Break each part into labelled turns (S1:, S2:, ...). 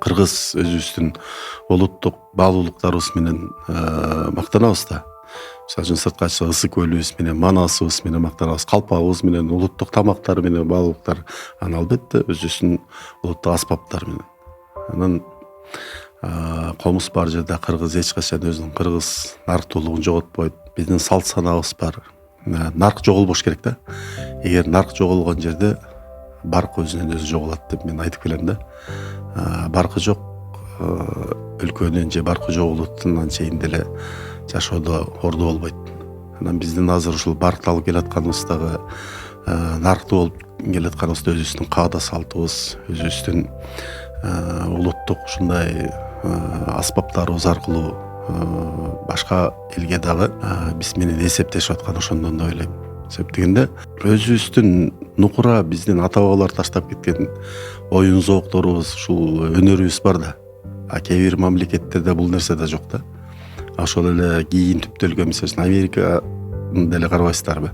S1: кыргыз өзүбүздүн улуттук баалуулуктарыбыз менен мактанабыз да. Мисалы үчүн сыртка чыксак ысык көлүбүз менен, манасыбыз менен мактанабыз, калпагыбыз менен, улуттук тамактар менен баалуулуктар. Анан албетте өзүбүздүн улуттук аспаптар менен. Анан комуз бар жерде кыргыз эч качан өзүнүн кыргыз нарктуулугун жоготпойт. Биздин салт санаабыз бар. Нарк жоголбош керек да. Эгер нарк жоголгон жерде барк өзүнөн өзү жоголат деп мен айтып келем да. Баркы жок өлкөнүн же баркы жок улуттун анчейин деле жашоодо орду болбойт. Анан биздин азыр ушул баркты алып келатканыбыз дагы нарктуу болуп келатканыбызда өзүбүздүн каада салтыбыз, өзүбүздүн улуттук ушундай аспаптарыбыз аркылуу башка элге дагы биз менен эсептешип аткан ошондон да ойлойм. Себеп дегенде өзүбүздүн нукура биздин ата бабалар таштап кеткен оюн зоокторубуз, ушул өнөрүбүз бар да. Кээ бир мамлекеттерде бул нерсе да жок да. Ошол эле кийин түптөлгөн, мисалы үчүн Америка деле карабайсыздарбы?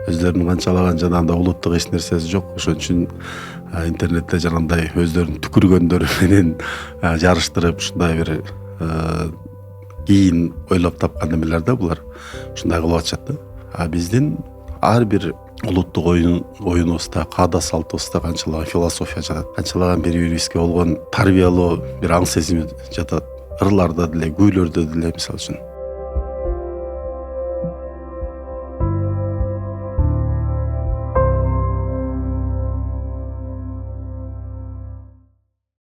S1: Өздөрүнүн канчалаган жанагындай улуттук эч нерсеси жок. Ошон үчүн интернетте жанагындай өздөрүнүн түкүргөндөрү менен жарыштырып, ушундай бир кийин ойлоп тапкан эмелер да булар. Ушундай кылып атышат да. Биздин ар бир улуттук оюнубузда, каада салтыбызда канчалаган философия жатат, канчалаган бири бирибизге болгон тарбиялоо бир аң сезими жатат. Ырларда деле, күүлөрдө деле мисалы үчүн.